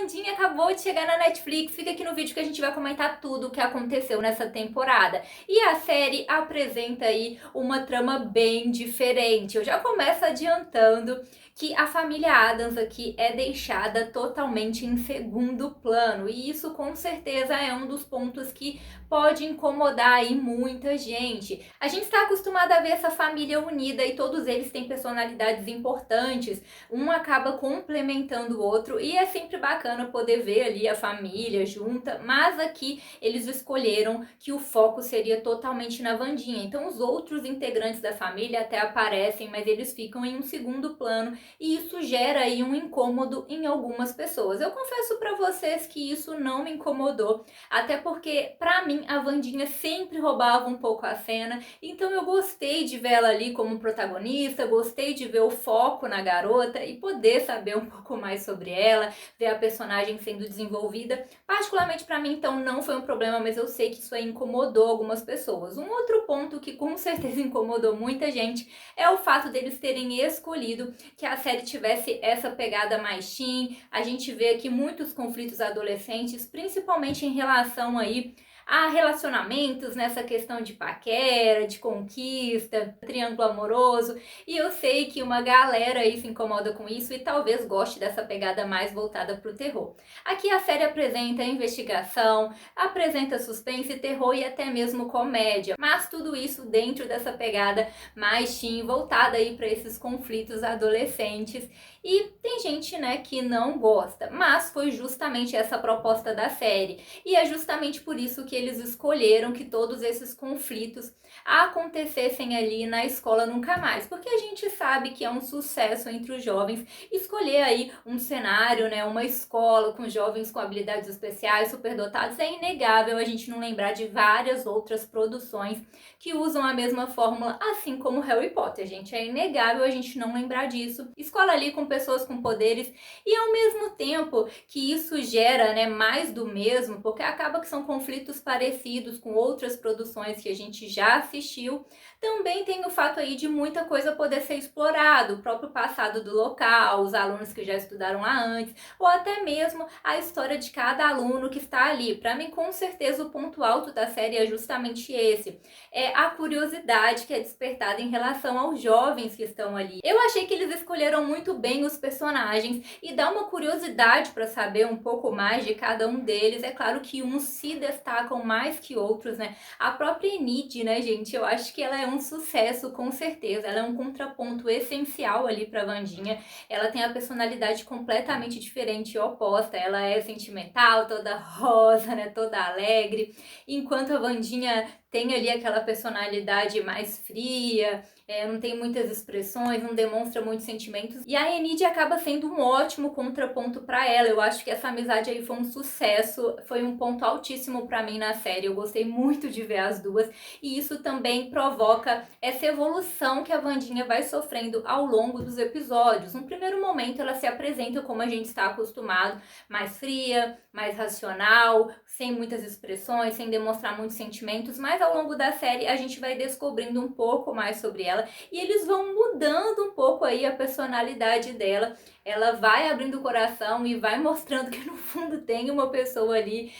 Wandinha acabou de chegar na Netflix. Fica aqui no vídeo que a gente vai comentar tudo o que aconteceu nessa temporada. E a série apresenta aí uma trama bem diferente. Eu já começo adiantando que a família Addams aqui é deixada totalmente em segundo plano. E isso com certeza é um dos pontos que pode incomodar aí muita gente. A gente está acostumado a ver essa família unida e todos eles têm personalidades importantes. Um acaba complementando o outro e é sempre bacana poder ver ali a família junta, mas aqui eles escolheram que o foco seria totalmente na Wandinha. Então os outros integrantes da família até aparecem, mas eles ficam em um segundo plano e isso gera aí um incômodo em algumas pessoas. Eu confesso para vocês que isso não me incomodou, até porque para mim a Wandinha sempre roubava um pouco a cena, então eu gostei de ver ela ali como protagonista, gostei de ver o foco na garota e poder saber um pouco mais sobre ela, ver a personagem sendo desenvolvida. Particularmente para mim, então, não foi um problema, mas eu sei que isso aí incomodou algumas pessoas. Um outro ponto que com certeza incomodou muita gente é o fato deles terem escolhido que a série tivesse essa pegada mais teen. A gente vê aqui muitos conflitos adolescentes, principalmente em relação aí a relacionamentos, nessa questão de paquera, de conquista, triângulo amoroso, e eu sei que uma galera aí se incomoda com isso e talvez goste dessa pegada mais voltada para o terror. Aqui a série apresenta investigação, apresenta suspense, terror e até mesmo comédia, mas tudo isso dentro dessa pegada mais teen, voltada aí para esses conflitos adolescentes. E tem gente, né, que não gosta, mas foi justamente essa a proposta da série. E é justamente por isso que eles escolheram que todos esses conflitos acontecessem ali na escola nunca mais. Porque a gente sabe que é um sucesso entre os jovens escolher aí um cenário, né, uma escola com jovens com habilidades especiais, superdotados. É inegável a gente não lembrar de várias outras produções que usam a mesma fórmula, assim como Harry Potter, gente. É inegável a gente não lembrar disso. Escola ali com pessoas com poderes e ao mesmo tempo que isso gera, né, mais do mesmo, porque acaba que são conflitos parecidos com outras produções que a gente já assistiu, também tem o fato aí de muita coisa poder ser explorado, o próprio passado do local, os alunos que já estudaram lá antes, ou até mesmo a história de cada aluno que está ali. Para mim, com certeza, o ponto alto da série é justamente esse, é a curiosidade que é despertada em relação aos jovens que estão ali. Eu achei que eles escolheram muito bem os personagens e dá uma curiosidade para saber um pouco mais de cada um deles. É claro que uns se destacam mais que outros, né? A própria Enid, né, gente? Eu acho que ela é um sucesso, com certeza. Ela é um contraponto essencial ali para Wandinha. Ela tem a personalidade completamente diferente e oposta. Ela é sentimental, toda rosa, né? Toda alegre. Enquanto a Wandinha tem ali aquela personalidade mais fria, não tem muitas expressões, não demonstra muitos sentimentos. E a Enid acaba sendo um ótimo contraponto para ela. Eu acho que essa amizade aí foi um sucesso, foi um ponto altíssimo para mim na série. Eu gostei muito de ver as duas e isso também provoca essa evolução que a Wandinha vai sofrendo ao longo dos episódios. No primeiro momento ela se apresenta como a gente está acostumado, mais fria, mais racional, sem muitas expressões, sem demonstrar muitos sentimentos, mas ao longo da série a gente vai descobrindo um pouco mais sobre ela e eles vão mudando um pouco aí a personalidade dela. Ela vai abrindo o coração e vai mostrando que no fundo tem uma pessoa ali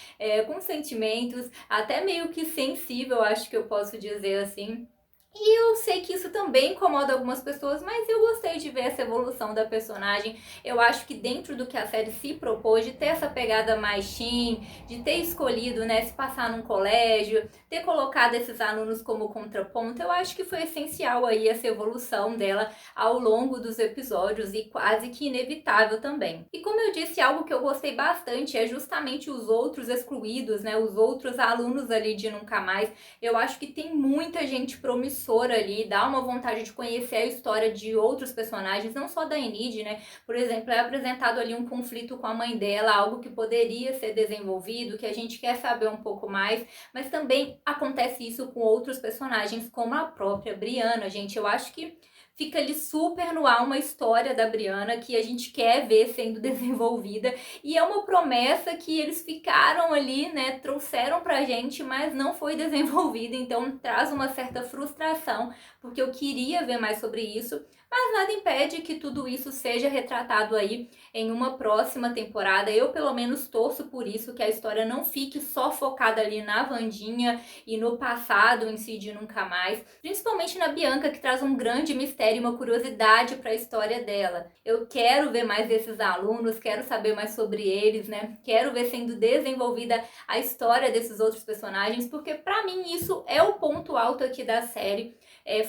com sentimentos, até meio que sensível, acho que eu posso dizer assim. E eu sei que isso também incomoda algumas pessoas, mas eu gostei de ver essa evolução da personagem. Eu acho que dentro do que a série se propôs, de ter essa pegada mais teen, de ter escolhido, né, se passar num colégio, ter colocado esses alunos como contraponto, eu acho que foi essencial aí essa evolução dela ao longo dos episódios e quase que inevitável também. E como eu disse, algo que eu gostei bastante é justamente os outros excluídos, né, os outros alunos ali de Nunca Mais. Eu acho que tem muita gente promissora ali, dá uma vontade de conhecer a história de outros personagens, não só da Enid, né? Por exemplo, é apresentado ali um conflito com a mãe dela, algo que poderia ser desenvolvido, que a gente quer saber um pouco mais, mas também acontece isso com outros personagens, como a própria Brianna, gente. Eu acho que fica ali super no ar uma história da Brianna que a gente quer ver sendo desenvolvida e é uma promessa que eles ficaram ali, né, trouxeram pra gente, mas não foi desenvolvida, então traz uma certa frustração, porque eu queria ver mais sobre isso, mas nada impede que tudo isso seja retratado aí em uma próxima temporada. Eu pelo menos torço por isso, que a história não fique só focada ali na Wandinha e no passado em si de Nunca Mais, principalmente na Bianca, que traz um grande mistério e uma curiosidade para a história dela. Eu quero ver mais desses alunos, quero saber mais sobre eles, né? Quero ver sendo desenvolvida a história desses outros personagens, porque para mim isso é o ponto alto aqui da série.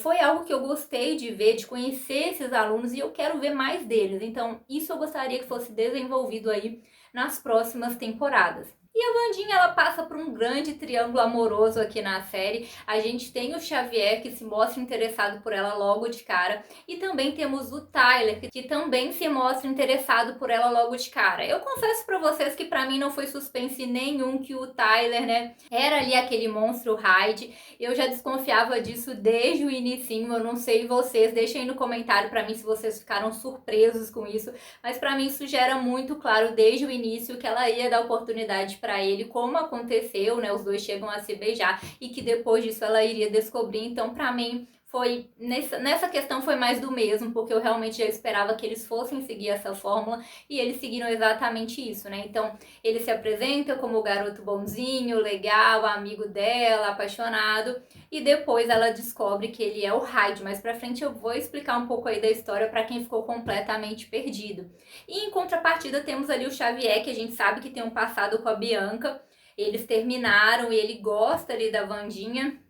Foi algo que eu gostei de ver, de conhecer esses alunos, e eu quero ver mais deles. Então, isso eu gostaria que fosse desenvolvido aí nas próximas temporadas. E a Wandinha, ela passa por um grande triângulo amoroso aqui na série. A gente tem o Xavier, que se mostra interessado por ela logo de cara, e também temos o Tyler, que também se mostra interessado por ela logo de cara. Eu confesso pra vocês que pra mim não foi suspense nenhum que o Tyler, né, era ali aquele monstro Hyde. Eu já desconfiava disso desde o inicinho. Eu não sei vocês, deixem aí no comentário pra mim se vocês ficaram surpresos com isso, mas pra mim isso já era muito claro desde o início que ela ia dar oportunidade para ele, como aconteceu, né? Os dois chegam a se beijar e que depois disso ela iria descobrir. Então, para mim, foi nessa questão foi mais do mesmo, porque eu realmente já esperava que eles fossem seguir essa fórmula e eles seguiram exatamente isso, né? Então, ele se apresenta como o garoto bonzinho, legal, amigo dela, apaixonado, e depois ela descobre que ele é o Hyde. Mais pra frente eu vou explicar um pouco aí da história para quem ficou completamente perdido. E em contrapartida temos ali o Xavier, que a gente sabe que tem um passado com a Bianca. Eles terminaram e ele gosta ali da Wandinha,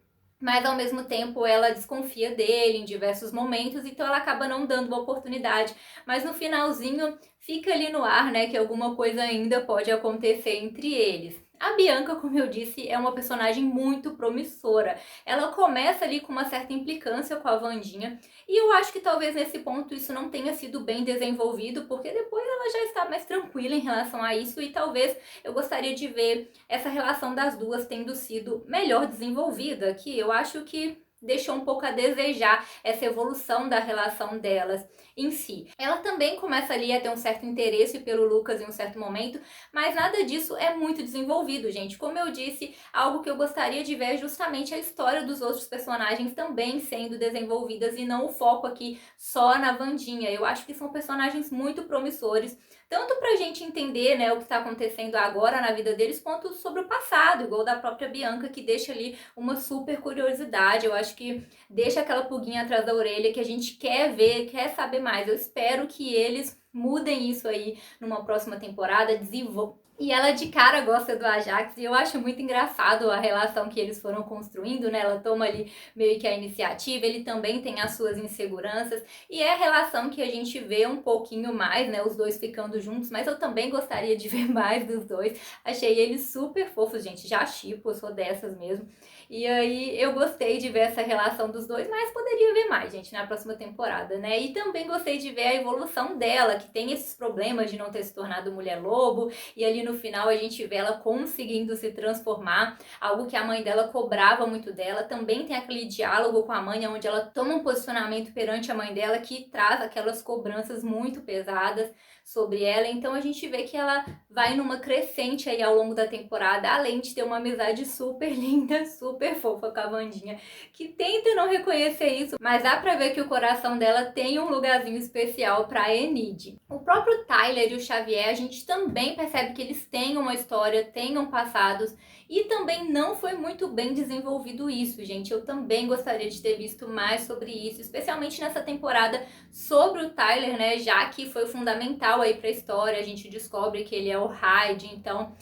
mas ao mesmo tempo ela desconfia dele em diversos momentos, então ela acaba não dando uma oportunidade. Mas no finalzinho fica ali no ar, né, que alguma coisa ainda pode acontecer entre eles. A Bianca, como eu disse, é uma personagem muito promissora. Ela começa ali com uma certa implicância com a Wandinha, e eu acho que talvez nesse ponto isso não tenha sido bem desenvolvido, porque depois ela já está mais tranquila em relação a isso, e talvez eu gostaria de ver essa relação das duas tendo sido melhor desenvolvida, que eu acho que deixou um pouco a desejar essa evolução da relação delas em si. Ela também começa ali a ter um certo interesse pelo Lucas em um certo momento, mas nada disso é muito desenvolvido, gente. Como eu disse, algo que eu gostaria de ver é justamente a história dos outros personagens também sendo desenvolvidas e não o foco aqui só na Wandinha. Eu acho que são personagens muito promissores, tanto pra gente entender, né, o que tá acontecendo agora na vida deles, quanto sobre o passado, igual da própria Bianca, que deixa ali uma super curiosidade. Eu acho que deixa aquela pulguinha atrás da orelha que a gente quer ver, quer saber mais. Eu espero que eles mudem isso aí numa próxima temporada, desenvolvam. E ela de cara gosta do Ajax, e eu acho muito engraçado a relação que eles foram construindo, né? Ela toma ali meio que a iniciativa, ele também tem as suas inseguranças, e é a relação que a gente vê um pouquinho mais, né? Os dois ficando juntos, mas eu também gostaria de ver mais dos dois. Achei eles super fofos, gente, já shippo, eu sou dessas mesmo. E aí eu gostei de ver essa relação dos dois, mas poderia ver mais, gente, na próxima temporada, né? E também gostei de ver a evolução dela, que tem esses problemas de não ter se tornado mulher-lobo, e ali no final a gente vê ela conseguindo se transformar, algo que a mãe dela cobrava muito dela. Também tem aquele diálogo com a mãe, onde ela toma um posicionamento perante a mãe dela que traz aquelas cobranças muito pesadas sobre ela. Então a gente vê que ela vai numa crescente aí ao longo da temporada, além de ter uma amizade super linda, super fofa com a Wandinha, que tenta não reconhecer isso, mas dá pra ver que o coração dela tem um lugarzinho especial pra Enid. O próprio Tyler e o Xavier, a gente também percebe que eles têm uma história, têm um passados, e também não foi muito bem desenvolvido isso, gente. Eu também gostaria de ter visto mais sobre isso, especialmente nessa temporada sobre o Tyler, né? Já que foi fundamental aí pra história. A gente descobre que ele é o Hyde, então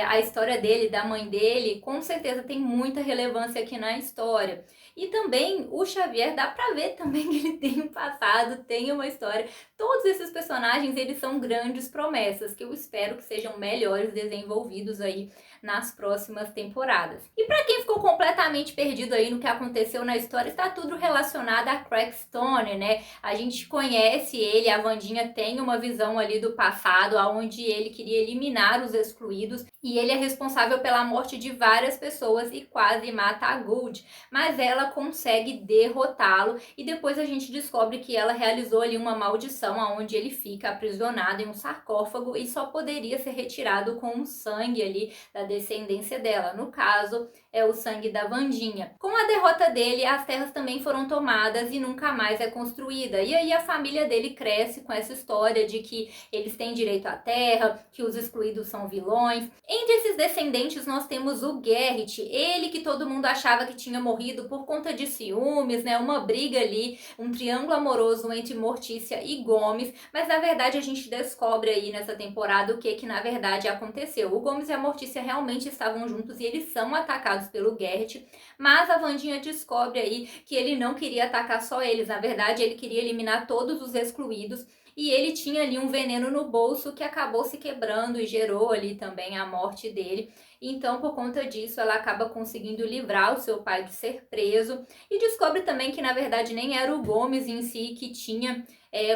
a história dele, da mãe dele, com certeza tem muita relevância aqui na história. E também o Xavier, dá pra ver também que ele tem um passado, tem uma história. Todos esses personagens, eles são grandes promessas, que eu espero que sejam melhores desenvolvidos aí nas próximas temporadas. E pra quem ficou completamente perdido aí no que aconteceu na história, está tudo relacionado a Crackstone, né? A gente conhece ele, a Wandinha tem uma visão ali do passado, onde ele queria eliminar os excluídos, e ele é responsável pela morte de várias pessoas e quase mata a Gold, mas ela consegue derrotá-lo, e depois a gente descobre que ela realizou ali uma maldição onde ele fica aprisionado em um sarcófago e só poderia ser retirado com o sangue ali da descendência dela. No caso, é o sangue da Wandinha. Com a derrota dele, as terras também foram tomadas e nunca mais é construída. E aí a família dele cresce com essa história de que eles têm direito à terra, que os excluídos são vilões. Entre esses descendentes nós temos o Gerrit, ele que todo mundo achava que tinha morrido por conta de ciúmes, né? Uma briga ali, um triângulo amoroso entre Mortícia e Gomes, mas na verdade a gente descobre aí nessa temporada o que na verdade aconteceu. O Gomes e a Mortícia realmente estavam juntos e eles são atacados pelo Gerrit, mas a Wandinha descobre aí que ele não queria atacar só eles, na verdade ele queria eliminar todos os excluídos. E ele tinha ali um veneno no bolso que acabou se quebrando e gerou ali também a morte dele. Então, por conta disso, ela acaba conseguindo livrar o seu pai de ser preso e descobre também que, na verdade, nem era o Gomes em si que tinha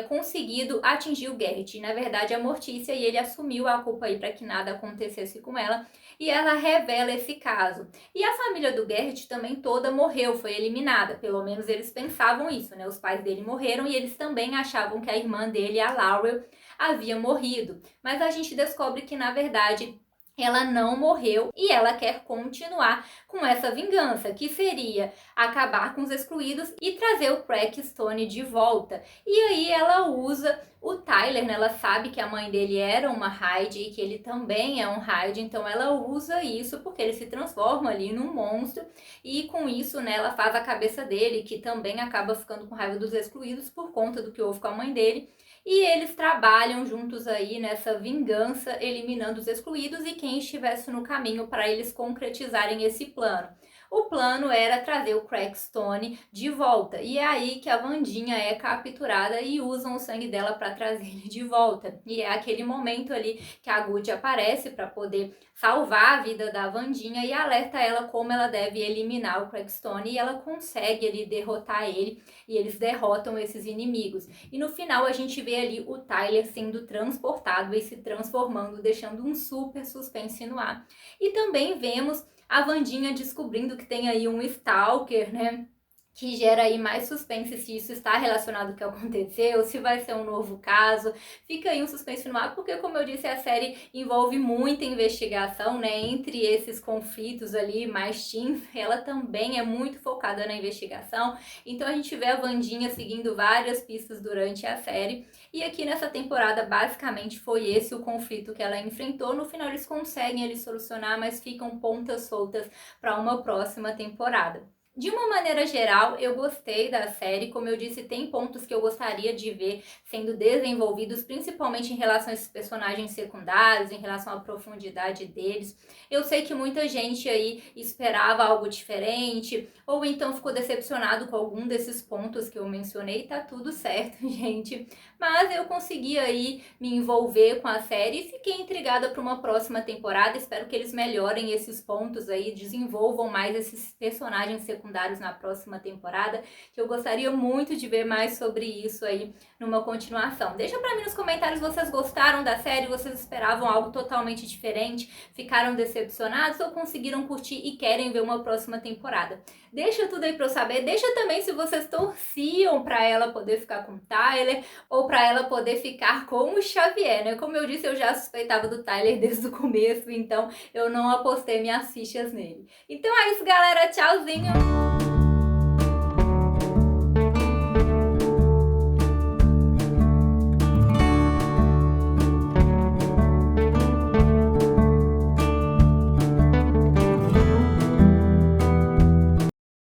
conseguido atingir o Gerrit. Na verdade, a Mortícia, e ele assumiu a culpa aí para que nada acontecesse com ela. E ela revela esse caso. E a família do Gerrit também toda morreu, foi eliminada. Pelo menos eles pensavam isso, né? Os pais dele morreram e eles também achavam que a irmã dele, a Laurel, havia morrido. Mas a gente descobre que, na verdade, ela não morreu e ela quer continuar com essa vingança, que seria acabar com os excluídos e trazer o Crackstone de volta. E aí ela usa o Tyler, né? Ela sabe que a mãe dele era uma Hyde e que ele também é um Hyde, então ela usa isso porque ele se transforma ali num monstro e com isso, né, ela faz a cabeça dele, que também acaba ficando com raiva dos excluídos por conta do que houve com a mãe dele. E eles trabalham juntos aí nessa vingança, eliminando os excluídos e quem estivesse no caminho para eles concretizarem esse plano. O plano era trazer o Crackstone de volta. E é aí que a Wandinha é capturada e usam o sangue dela para trazer ele de volta. E é aquele momento ali que a Good aparece para poder salvar a vida da Wandinha e alerta ela como ela deve eliminar o Crackstone. E ela consegue ali derrotar ele e eles derrotam esses inimigos. E no final a gente vê ali o Tyler sendo transportado e se transformando, deixando um super suspense no ar. E também vemos a Wandinha descobrindo que tem aí um stalker, né? Que gera aí mais suspense se isso está relacionado ao que aconteceu, se vai ser um novo caso. Fica aí um suspense no ar, porque como eu disse, a série envolve muita investigação, né? Entre esses conflitos ali mais teens, ela também é muito focada na investigação. Então a gente vê a Wandinha seguindo várias pistas durante a série. E aqui nessa temporada, basicamente, foi esse o conflito que ela enfrentou. No final eles conseguem ele solucionar, mas ficam pontas soltas para uma próxima temporada. De uma maneira geral, eu gostei da série. Como eu disse, tem pontos que eu gostaria de ver sendo desenvolvidos, principalmente em relação a esses personagens secundários, em relação à profundidade deles. Eu sei que muita gente aí esperava algo diferente, ou então ficou decepcionado com algum desses pontos que eu mencionei. Tá tudo certo, gente. Mas eu consegui aí me envolver com a série e fiquei intrigada para uma próxima temporada. Espero que eles melhorem esses pontos aí, desenvolvam mais esses personagens secundários na próxima temporada, que eu gostaria muito de ver mais sobre isso aí numa continuação. Deixa pra mim nos comentários, vocês gostaram da série, vocês esperavam algo totalmente diferente, ficaram decepcionados ou conseguiram curtir e querem ver uma próxima temporada. Deixa tudo aí pra eu saber, deixa também se vocês torciam pra ela poder ficar com o Tyler ou pra ela poder ficar com o Xavier, né? Como eu disse, eu já suspeitava do Tyler desde o começo, então eu não apostei minhas fichas nele. Então é isso, galera, tchauzinho!